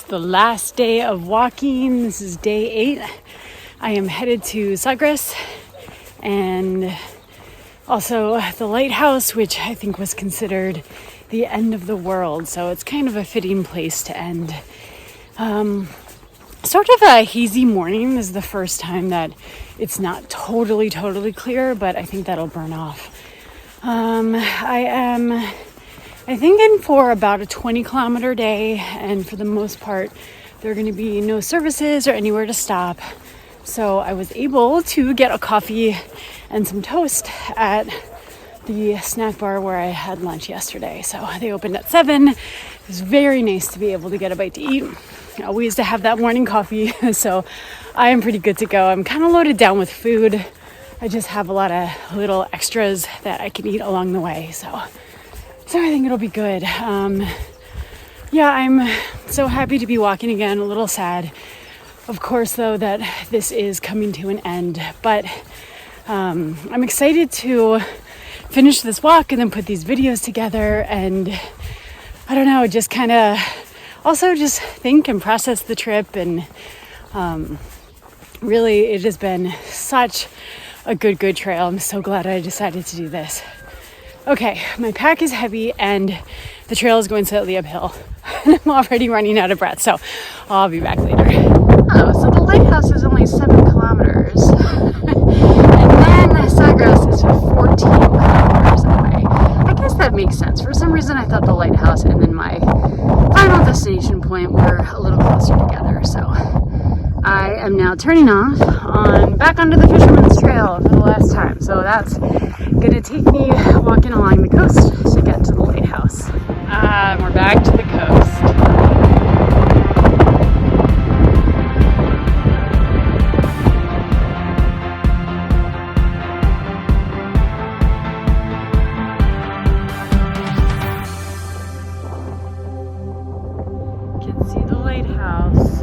the last day of walking. This is day 8. I am headed to Sagres and also the lighthouse, which I think was considered the end of the world. So it's kind of a fitting place to end. Sort of a hazy morning. This is the first time that it's not totally clear, but I think that'll burn off. I think in for about a 20-kilometer day, and for the most part, there are going to be no services or anywhere to stop. So I was able to get a coffee and some toast at the snack bar where I had lunch yesterday. So they opened at 7. It was very nice to be able to get a bite to eat. I always to have that morning coffee, so I am pretty good to go. I'm kind of loaded down with food. I just have a lot of little extras that I can eat along the way. So I think it'll be good. I'm so happy to be walking again. A little sad, of course, though, that this is coming to an end. But I'm excited to finish this walk and then put these videos together. And I don't know, just kind of also just think and process the trip. And really, it has been such a good trail. I'm so glad I decided to do this. Okay, my pack is heavy and the trail is going slightly uphill. I'm already running out of breath, so I'll be back later. Oh, so the lighthouse is only 7 kilometers. And then Sagres is 14 kilometers away. I guess that makes sense. For some reason, I thought the lighthouse and then my final destination point were a little closer together. So I am now turning off back onto the Fisherman's Trail for the last time. So that's gonna take me walking along the coast to get to the lighthouse. We're back to the coast. You can see the lighthouse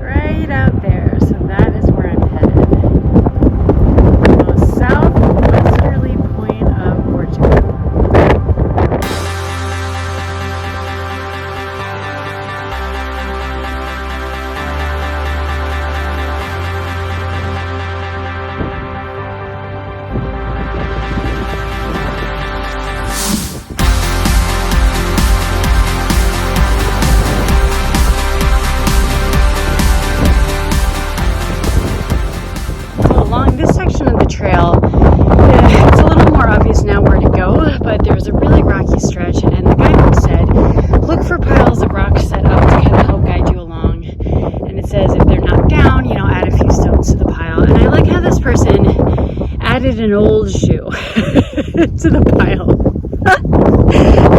right out there. So that is where I'm headed. The southwesterly point of Portugal. Along this section of the trail, it's a little more obvious now where to go, but there's a really rocky stretch, and the guidebook said, look for piles of rocks set up to kind of help guide you along. And it says if they're knocked down, add a few stones to the pile. And I like how this person added an old shoe to the pile,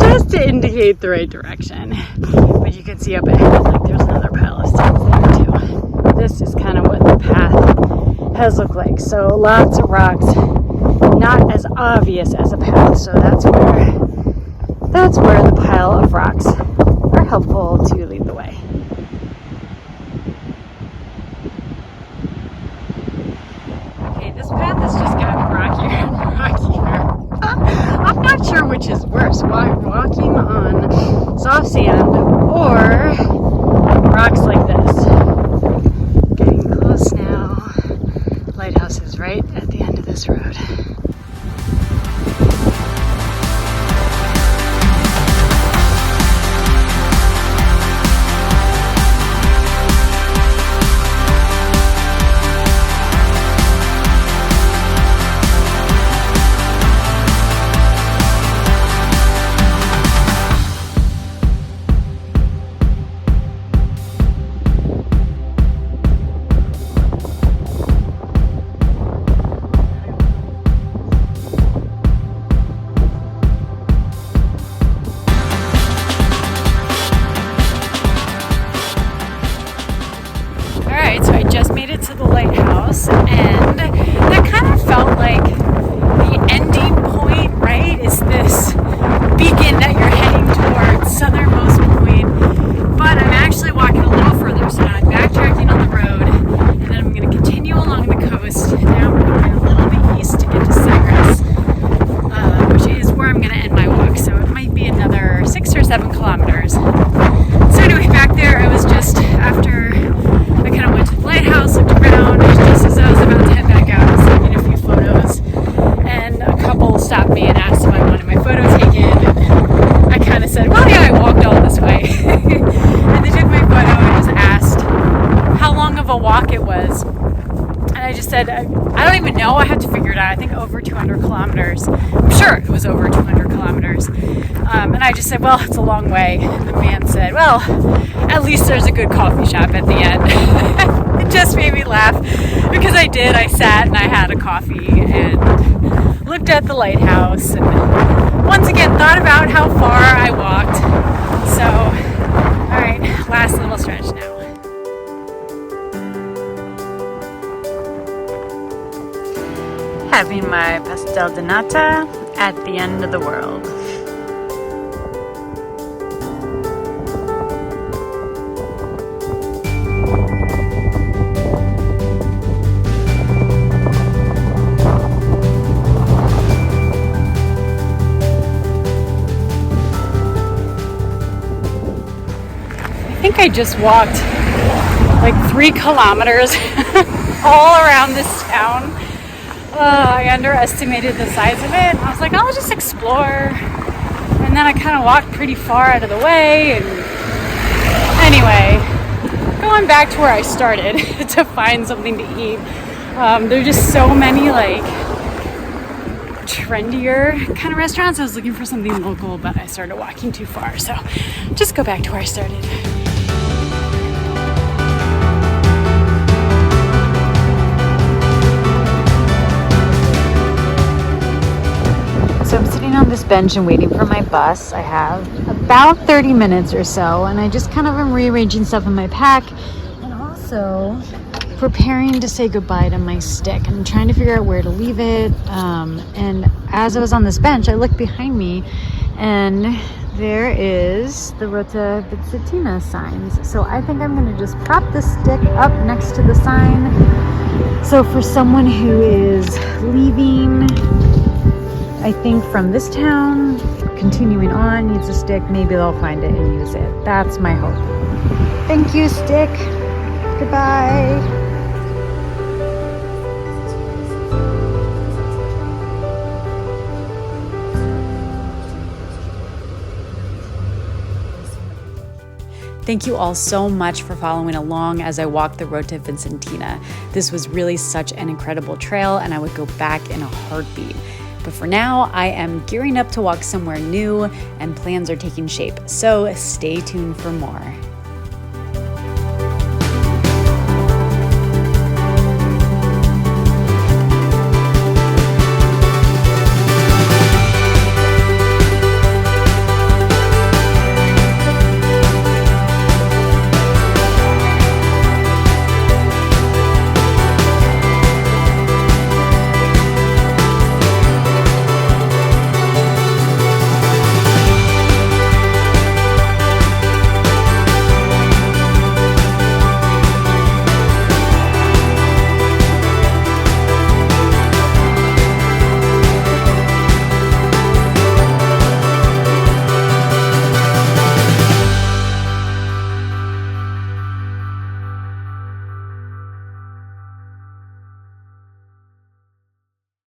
just to indicate the right direction. But you can see up ahead, there's another pile of stones there too. This is kind of what the path has looked like. So lots of rocks, not as obvious as a path. So that's where the pile of rocks are helpful to lead the way. Okay, this path has just gotten rockier and rockier. I'm not sure which is worse, walking on soft sand or rocks like this. Getting close now. Lighthouse is right at the end of this road. said, I don't even know. I had to figure it out. I think over 200 kilometers. I'm sure it was over 200 kilometers. And I just said, well, it's a long way. And the man said, well, at least there's a good coffee shop at the end. It just made me laugh because I did. I sat and I had a coffee and looked at the lighthouse and once again thought about how far I walked. So, all right, last little stretch now. Having my pastel de nata at the end of the world. I think I just walked like 3 kilometers all around this town. I underestimated the size of it. I was like, I'll just explore. And then I kind of walked pretty far out of the way. And anyway, going back to where I started to find something to eat. There are just so many like trendier kind of restaurants. I was looking for something local, but I started walking too far. So just go back to where I started. So I'm sitting on this bench and waiting for my bus. I have about 30 minutes or so, and I just kind of am rearranging stuff in my pack and also preparing to say goodbye to my stick. I'm trying to figure out where to leave it. And as I was on this bench, I looked behind me and there is the Rota Vicentina signs. So I think I'm going to just prop the stick up next to the sign. So for someone who is leaving, I think from this town, continuing on, needs a stick, maybe they'll find it and use it. That's my hope. Thank you, stick. Goodbye. Thank you all so much for following along as I walked the Rota Vicentina. This was really such an incredible trail and I would go back in a heartbeat. But for now, I am gearing up to walk somewhere new and plans are taking shape. So stay tuned for more.